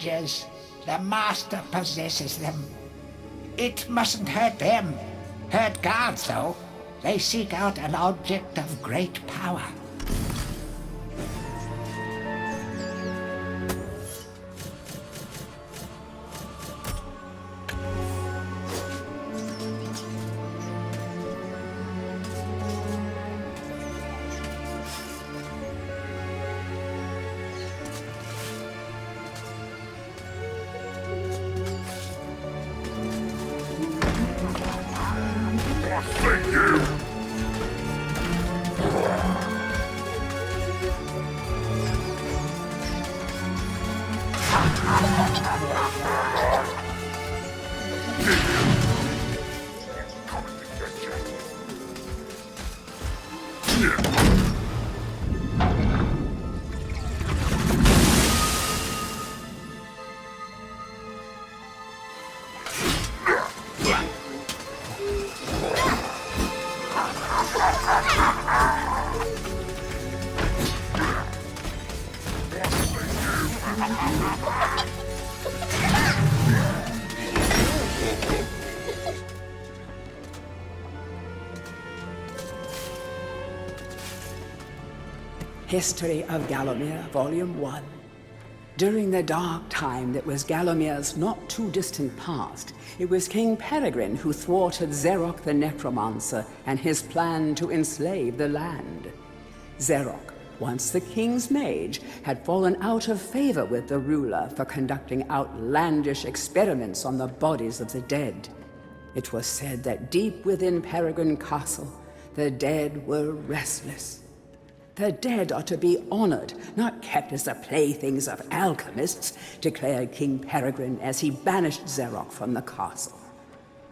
mages. The Master possesses them. It mustn't hurt them. Hurt guards, though. They seek out an object of great power. Thank you! History of Gallowmere, Volume 1. During the dark time that was Gallowmere's not too distant past, it was King Peregrine who thwarted Zarok the Necromancer and his plan to enslave the land. Zarok, once the king's mage, had fallen out of favor with the ruler for conducting outlandish experiments on the bodies of the dead. It was said that deep within Peregrine Castle, the dead were restless. The dead are to be honored, not kept as the playthings of alchemists, declared King Peregrine as he banished Zarok from the castle.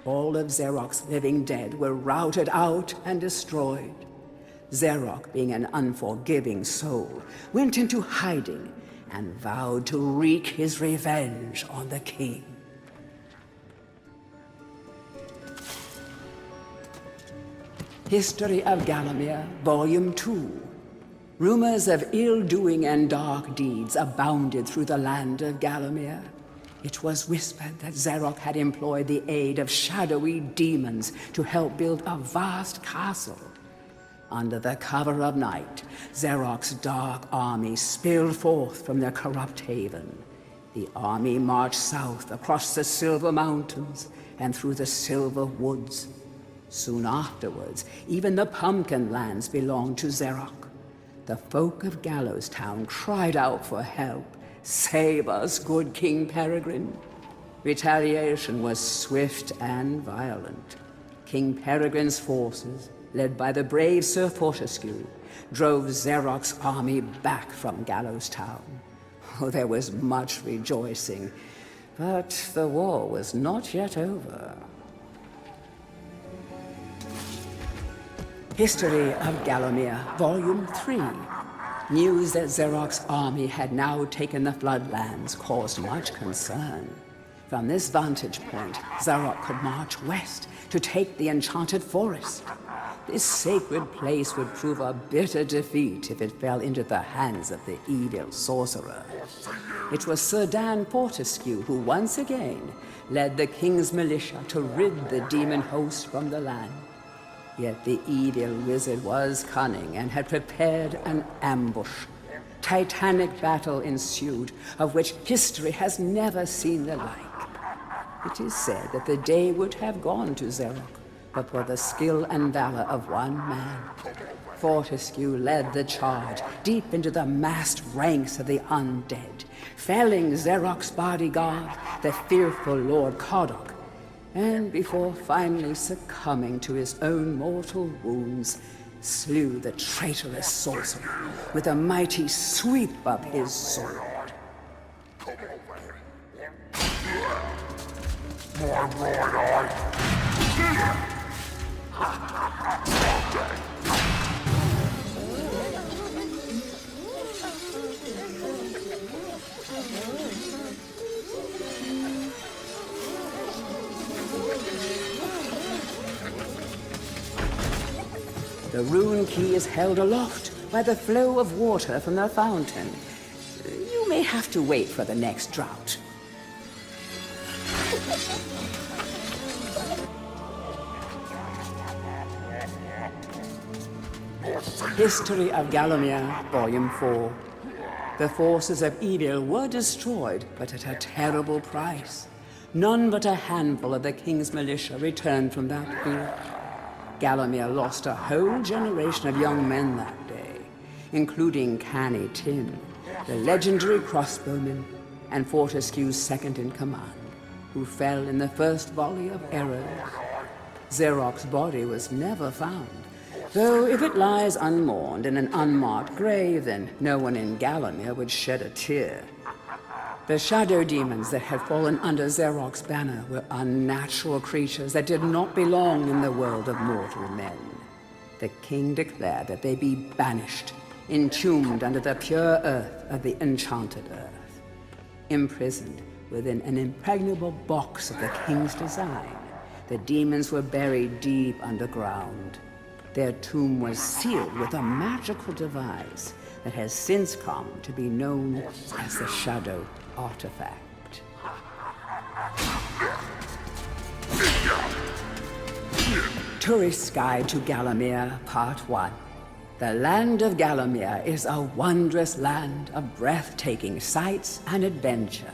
All of Zarok's living dead were routed out and destroyed. Zarok, being an unforgiving soul, went into hiding and vowed to wreak his revenge on the king. History of Gallowmere, Volume 2. Rumors of ill-doing and dark deeds abounded through the land of Gallowmere. It was whispered that Zarok had employed the aid of shadowy demons to help build a vast castle. Under the cover of night, Zarok's dark army spilled forth from their corrupt haven. The army marched south across the Silver Mountains and through the Silver Woods. Soon afterwards, even the Pumpkin Lands belonged to Zarok. The folk of Gallowstown cried out for help. "Save us, good King Peregrine." Retaliation was swift and violent. King Peregrine's forces, led by the brave Sir Fortescue, drove Zarok's army back from Gallowstown. Oh, there was much rejoicing, but the war was not yet over. History of Gallowmere, Volume 3. News that Zarok's army had now taken the Floodlands caused much concern. From this vantage point, Zarok could march west to take the Enchanted Forest. This sacred place would prove a bitter defeat if it fell into the hands of the evil sorcerer. It was Sir Dan Fortescue who once again led the king's militia to rid the demon host from the land. Yet the evil wizard was cunning and had prepared an ambush. Titanic battle ensued, of which history has never seen the like. It is said that the day would have gone to Zarok, but for the skill and valor of one man. Fortescue led the charge deep into the massed ranks of the undead, felling Zarok's bodyguard, the fearful Lord Cardok, and before finally succumbing to his own mortal wounds, slew the traitorous sorcerer with a mighty sweep of his sword. The rune key is held aloft by the flow of water from the fountain. You may have to wait for the next drought. History of Gallowmere, Volume 4. The forces of evil were destroyed, but at a terrible price. None but a handful of the king's militia returned from that field. Gallowmere lost a whole generation of young men that day, including Canny Tim, the legendary crossbowman, and Fortescue's second-in-command, who fell in the first volley of arrows. Xeroc's body was never found, though if it lies unmourned in an unmarked grave, then no one in Gallowmere would shed a tear. The shadow demons that had fallen under Xeroc's banner were unnatural creatures that did not belong in the world of mortal men. The king declared that they be banished, entombed under the pure earth of the enchanted earth. Imprisoned within an impregnable box of the king's design, the demons were buried deep underground. Their tomb was sealed with a magical device that has since come to be known as the Shadow Artifact. Tourist's Guide to Gallowmere, Part 1. The land of Gallowmere is a wondrous land of breathtaking sights and adventure.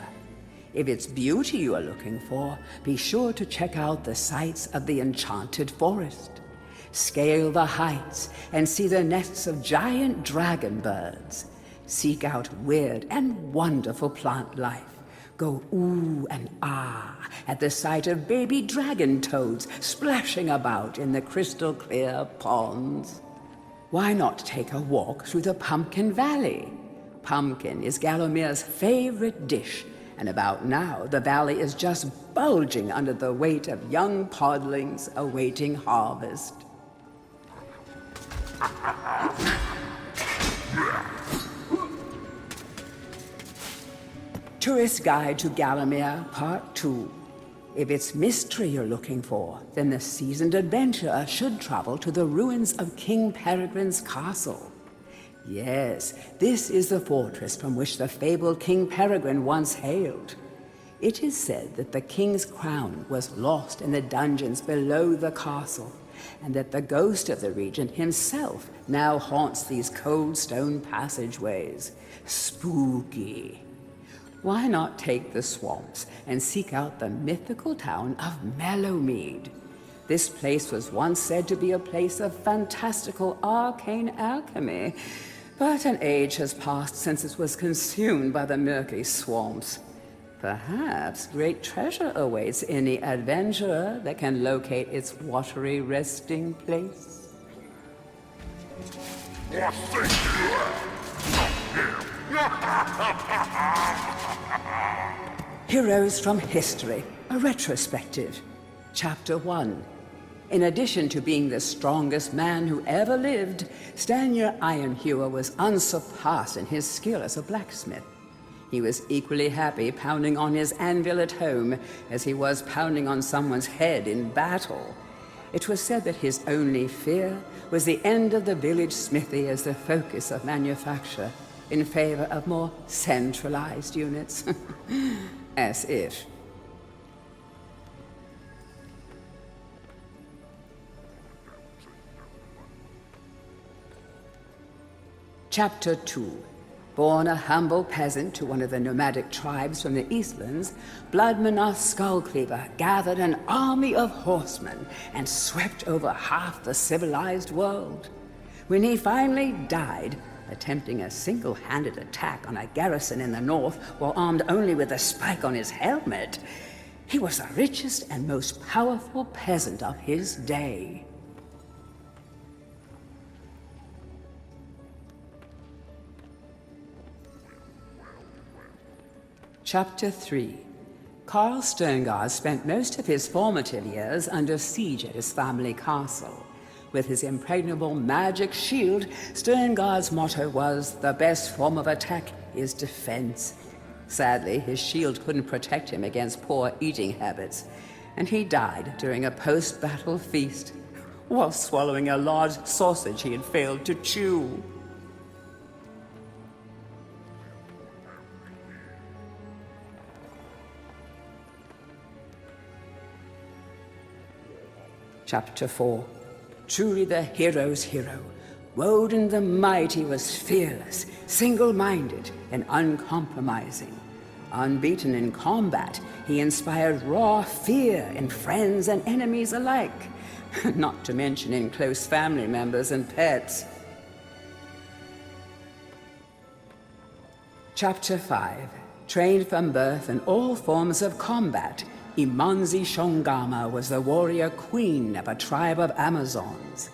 If it's beauty you are looking for, be sure to check out the sights of the Enchanted Forest. Scale the heights and see the nests of giant dragon birds. Seek out weird and wonderful plant life. Go ooh and ah at the sight of baby dragon toads splashing about in the crystal clear ponds. Why not take a walk through the Pumpkin Valley? Pumpkin is Gallowmere's favorite dish, and about now the valley is just bulging under the weight of young podlings awaiting harvest. Tourist Guide to Gallowmere, Part 2. If it's mystery you're looking for, then the seasoned adventurer should travel to the ruins of King Peregrine's castle. Yes, this is the fortress from which the fabled King Peregrine once hailed. It is said that the king's crown was lost in the dungeons below the castle, and that the ghost of the regent himself now haunts these cold stone passageways. Spooky. Why not take the swamps and seek out the mythical town of Mellowmead? This place was once said to be a place of fantastical arcane alchemy, but an age has passed since it was consumed by the murky swamps. Perhaps great treasure awaits any adventurer that can locate its watery resting place. Heroes from History, a retrospective. Chapter 1. In addition to being the strongest man who ever lived, Stanyer Ironhewer was unsurpassed in his skill as a blacksmith. He was equally happy pounding on his anvil at home as he was pounding on someone's head in battle. It was said that his only fear was the end of the village smithy as the focus of manufacture, in favor of more centralized units. As if. Chapter 2. Born a humble peasant to one of the nomadic tribes from the Eastlands, Bloodmanor Skullcleaver gathered an army of horsemen and swept over half the civilized world. When he finally died, attempting a single-handed attack on a garrison in the north while armed only with a spike on his helmet, he was the richest and most powerful peasant of his day. Chapter 3. Carl Sterngard spent most of his formative years under siege at his family castle. With his impregnable magic shield, Sterngard's motto was, "The best form of attack is defense." Sadly, his shield couldn't protect him against poor eating habits, and he died during a post-battle feast, while swallowing a large sausage he had failed to chew. Chapter 4. Truly the hero's hero. Woden the mighty was fearless, single-minded, and uncompromising. Unbeaten in combat, he inspired raw fear in friends and enemies alike, not to mention in close family members and pets. Chapter 5. Trained from birth in all forms of combat, Imanzi Shongama was the warrior queen of a tribe of Amazons.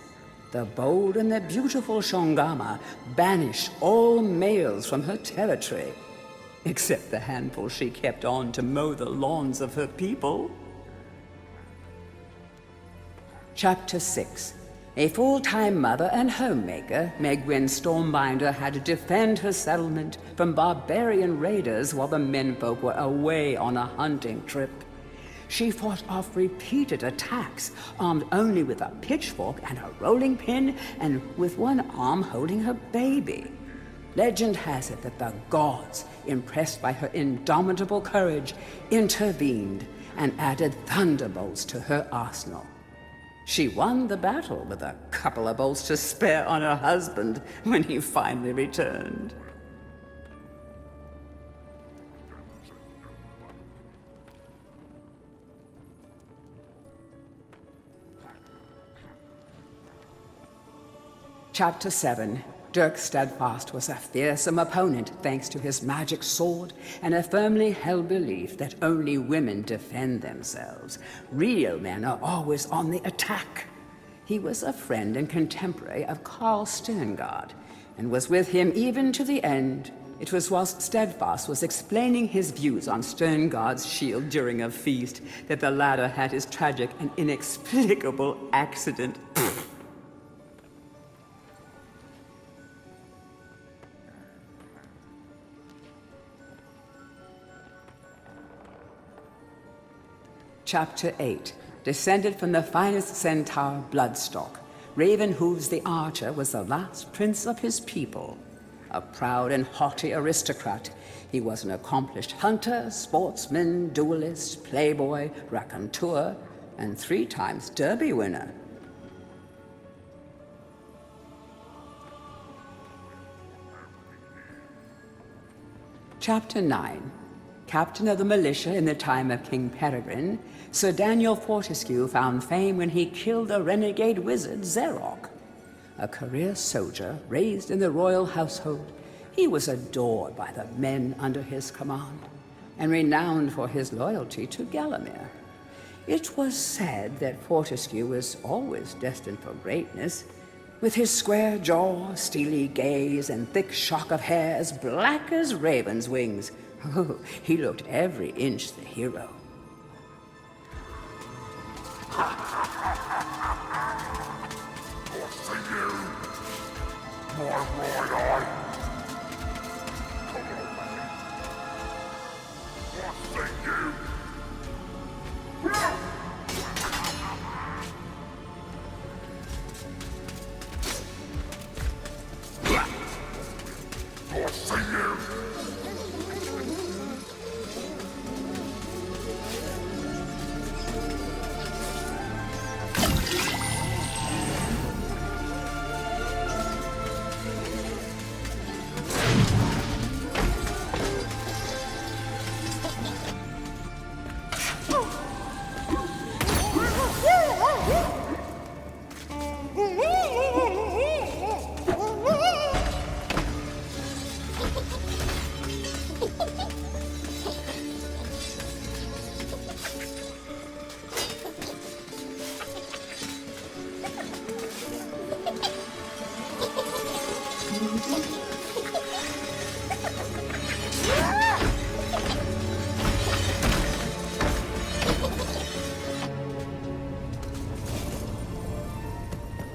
The bold and the beautiful Shongama banished all males from her territory, except the handful she kept on to mow the lawns of her people. Chapter 6. A full-time mother and homemaker, Megwin Stormbinder had to defend her settlement from barbarian raiders while the menfolk were away on a hunting trip. She fought off repeated attacks, armed only with a pitchfork and a rolling pin, and with one arm holding her baby. Legend has it that the gods, impressed by her indomitable courage, intervened and added thunderbolts to her arsenal. She won the battle with a couple of bolts to spare on her husband when he finally returned. Chapter 7. Dirk Steadfast was a fearsome opponent thanks to his magic sword and a firmly held belief that only women defend themselves. Real men are always on the attack. He was a friend and contemporary of Carl Sterngard and was with him even to the end. It was whilst Steadfast was explaining his views on Sterngard's shield during a feast that the latter had his tragic and inexplicable accident. Chapter 8. Descended from the finest centaur Bloodstock, Ravenhooves the Archer was the last prince of his people. A proud and haughty aristocrat, he was an accomplished hunter, sportsman, duelist, playboy, raconteur, and 3 times Derby winner. Chapter 9. Captain of the militia in the time of King Peregrine, Sir Daniel Fortescue found fame when he killed the renegade wizard Zerok. A career soldier raised in the royal household, he was adored by the men under his command, and renowned for his loyalty to Gallowmere. It was said that Fortescue was always destined for greatness. With his square jaw, steely gaze, and thick shock of hair as black as raven's wings, oh, he looked every inch the hero.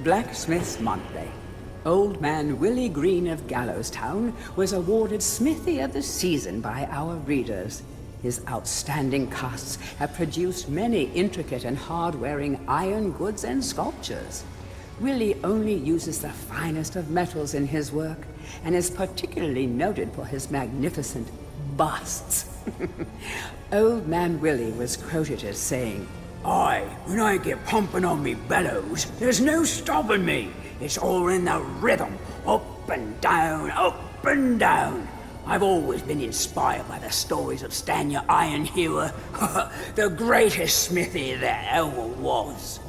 Blacksmith's Monthly. Old man Willie Green of Gallowstown was awarded Smithy of the Season by our readers. His outstanding casts have produced many intricate and hard-wearing iron goods and sculptures. Willie only uses the finest of metals in his work, and is particularly noted for his magnificent busts. Old man Willie was quoted as saying, Aye, when I get pumping on me bellows, there's no stopping me. It's all in the rhythm. Up and down, up and down. I've always been inspired by the stories of Stanya Ironhewer, the greatest smithy there ever was.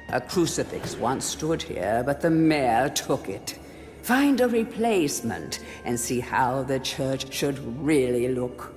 A crucifix once stood here, but the mayor took it. Find a replacement and see how the church should really look.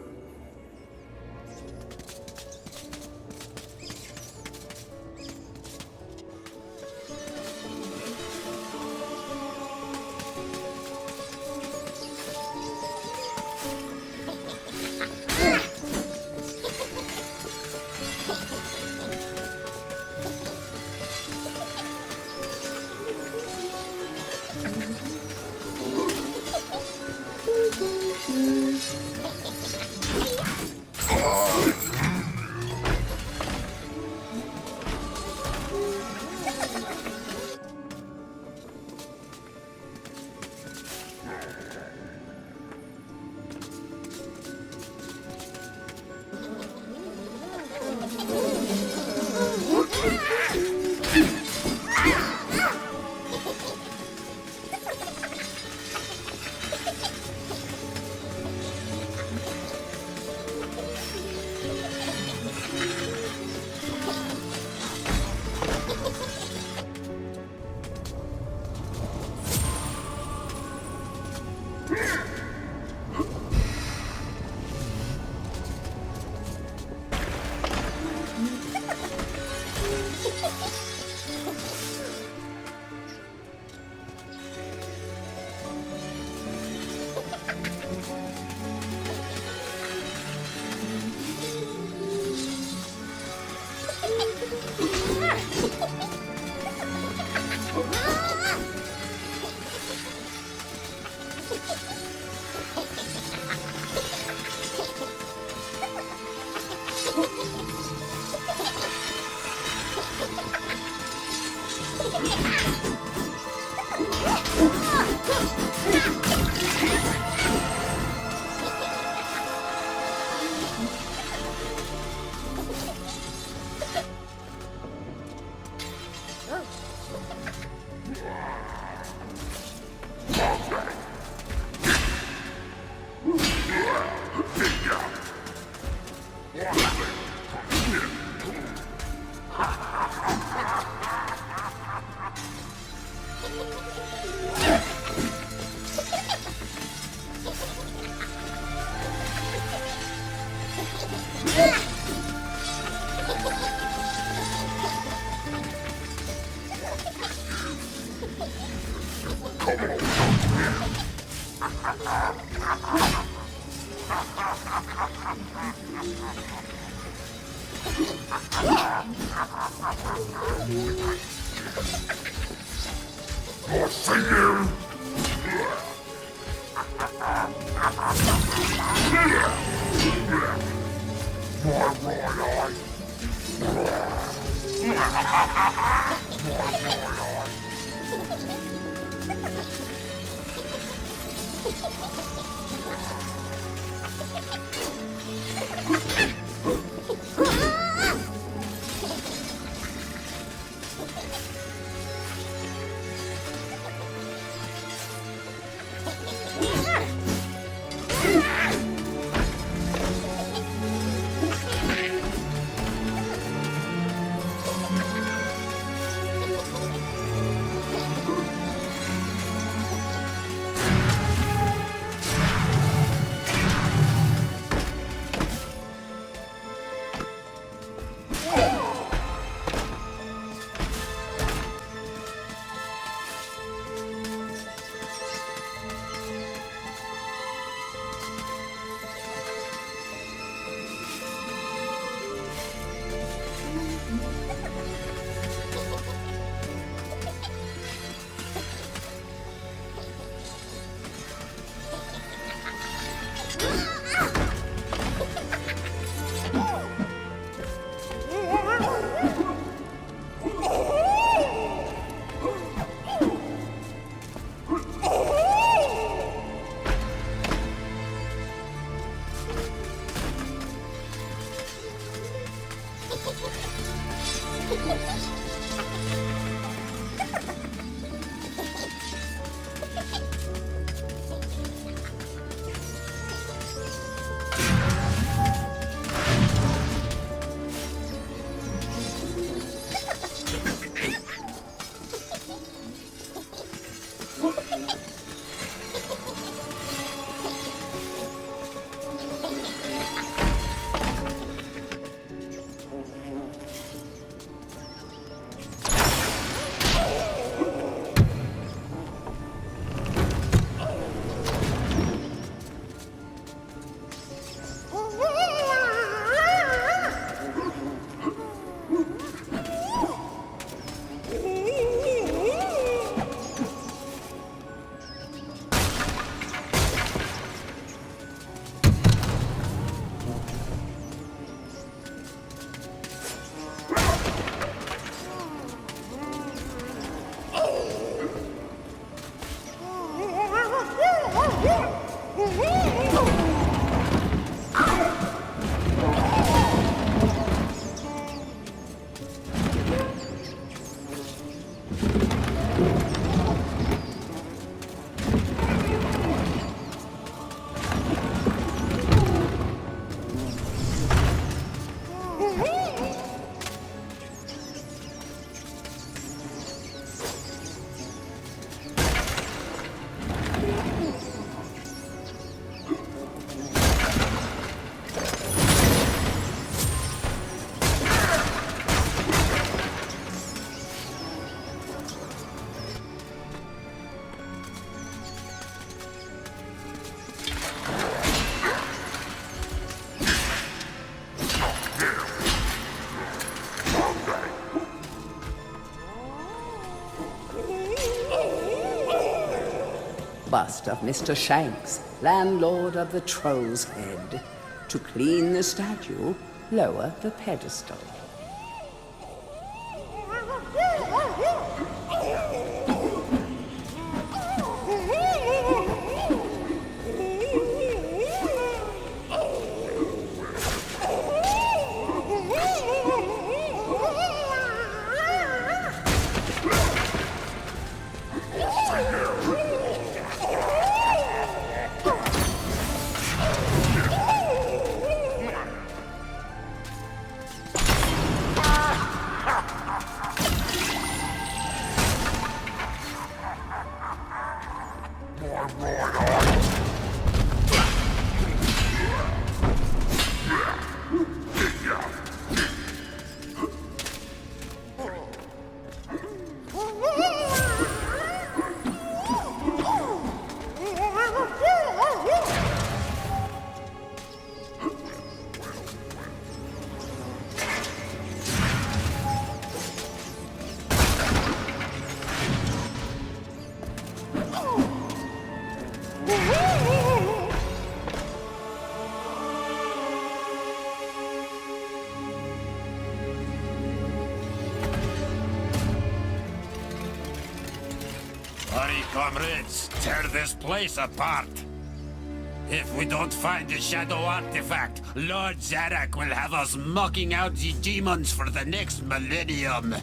Bust of Mr. Shanks, landlord of the Troll's Head. To clean the statue, lower the pedestal. Hurry, comrades, tear this place apart. If we don't find the shadow artifact, Lord Zarek will have us mocking out the demons for the next millennium.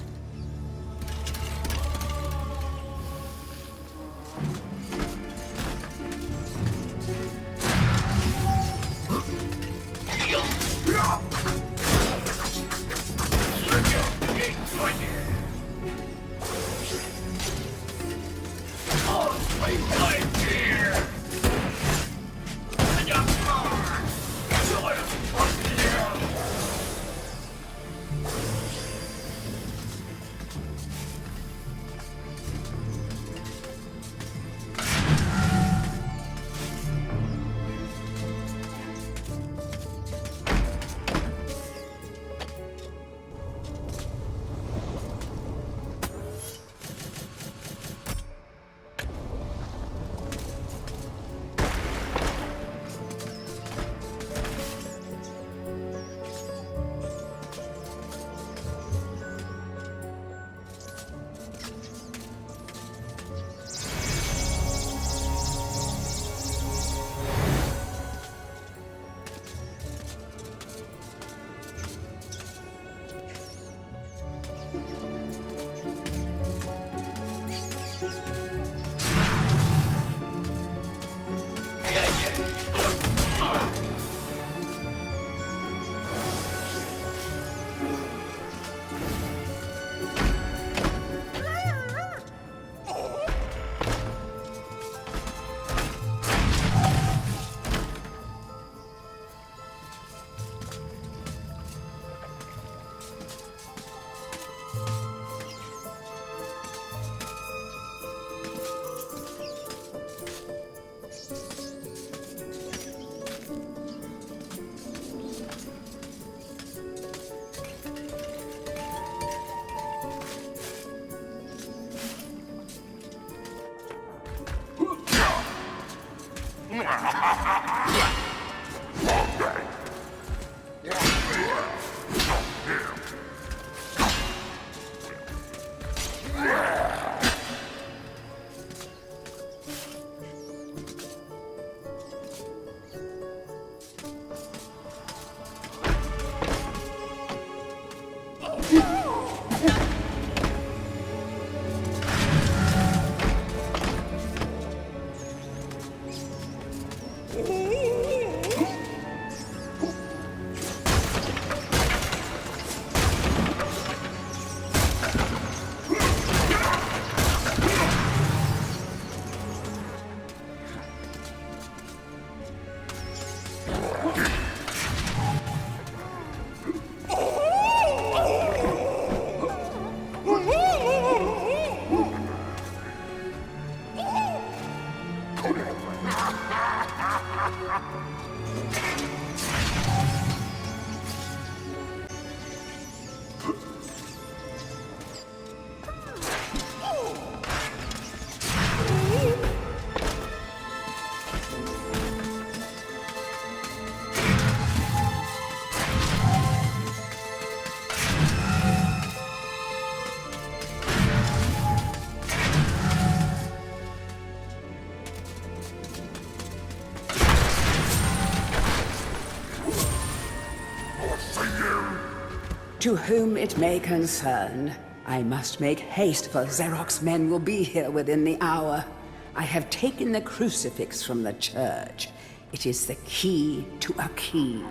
To whom it may concern, I must make haste, for Xeroc's men will be here within the hour. I have taken the crucifix from the church. It is the key to a key.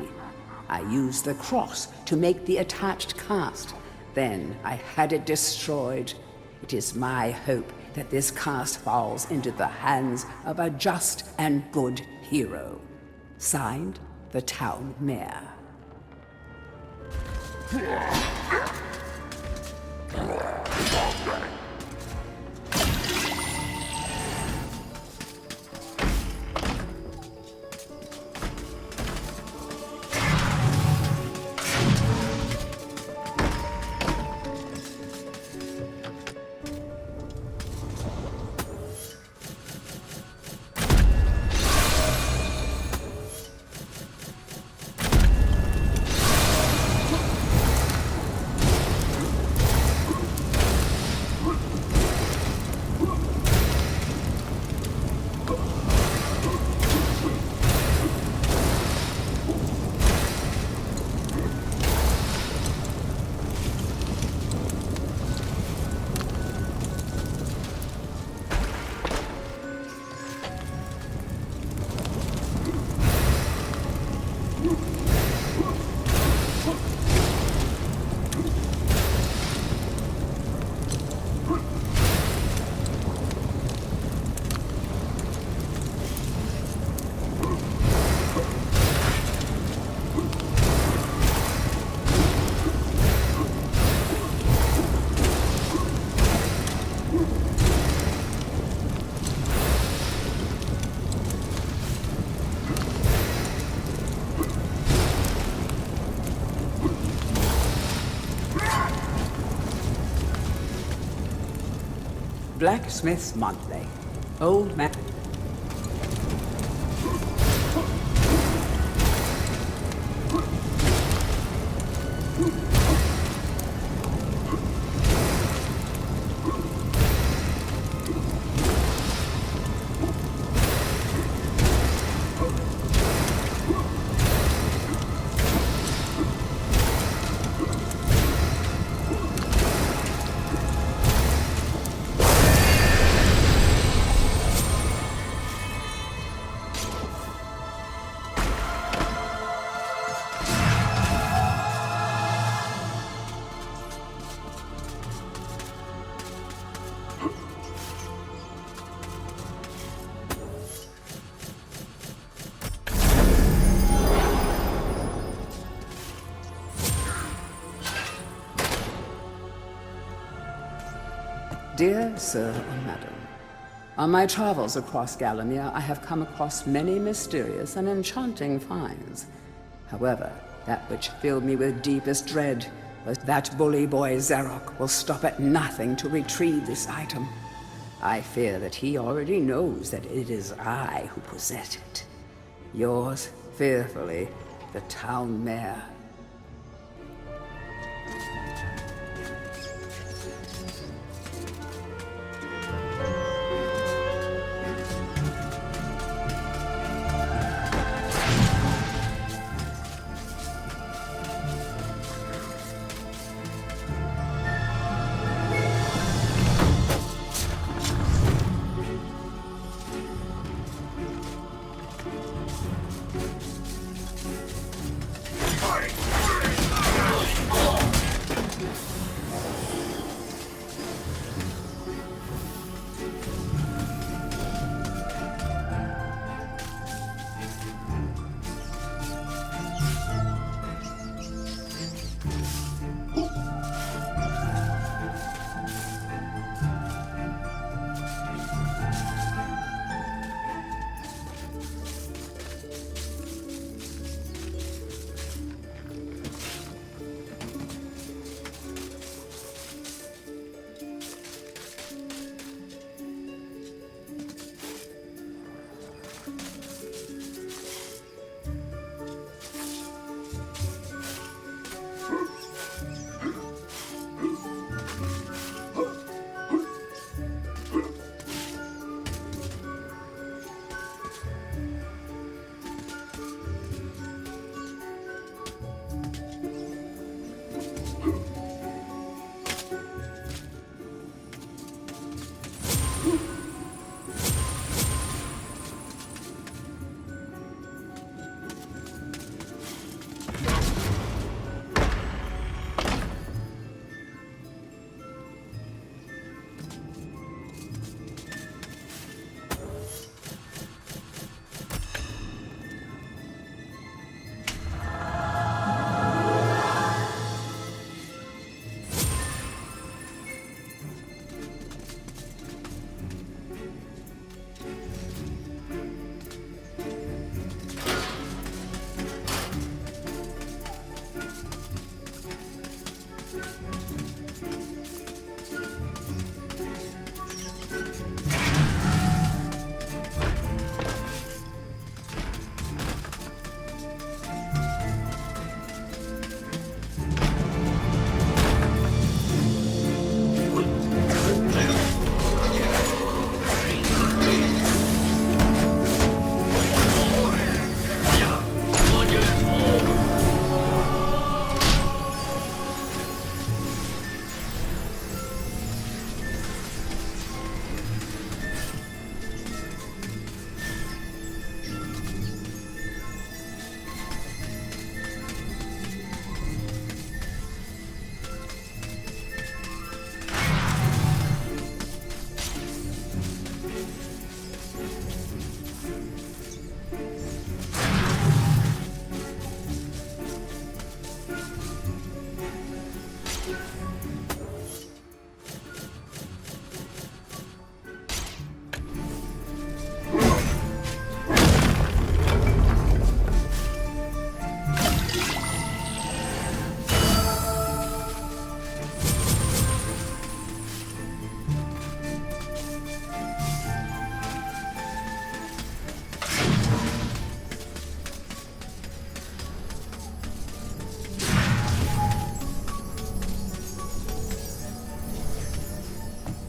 I used the cross to make the attached cast. Then I had it destroyed. It is my hope that this cast falls into the hands of a just and good hero. Signed, the town mayor. Blacksmith's Monthly. Old man. Dear Sir and Madam, on my travels across Gallowmere, I have come across many mysterious and enchanting finds. However, that which filled me with deepest dread was that bully boy Xeroc will stop at nothing to retrieve this item. I fear that he already knows that it is I who possess it. Yours fearfully, the town mayor.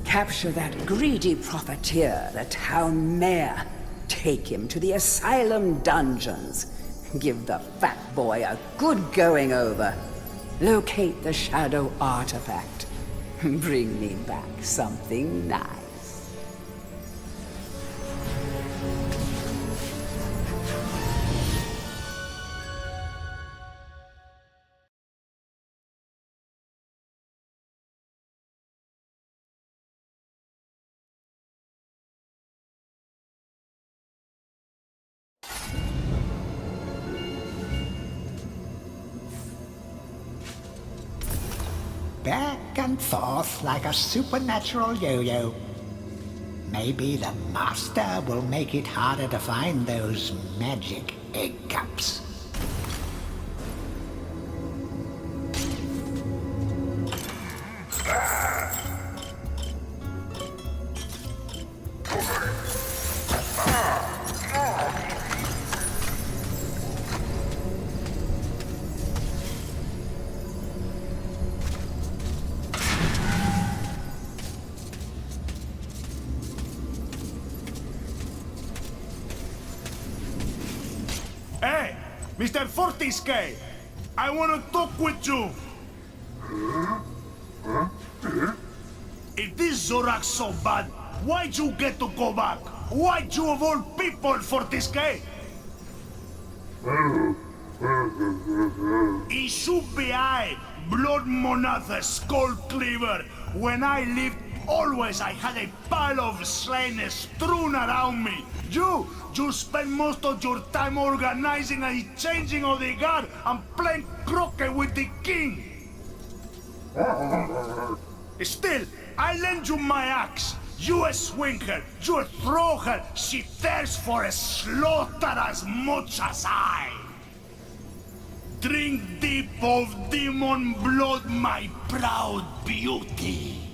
Capture that greedy profiteer, the town mayor. Take him to the asylum dungeons. Give the fat boy a good going over. Locate the shadow artifact. Bring me back something nice. Back and forth like a supernatural yo-yo. Maybe the master will make it harder to find those magic egg cups. Mr. Fortisque, I want to talk with you. If this Zorak's so bad, why'd you get to go back? Why'd you of all people, Fortisque? It should be I, Blood Monatha Skull Cleaver. When I lived, always I had a pile of slain strewn around me. You spend most of your time organizing a changing of the guard and playing croquet with the king. Still, I lend you my axe. You swing her, you throw her. She thirsts for a slaughter as much as I. Drink deep of demon blood, my proud beauty.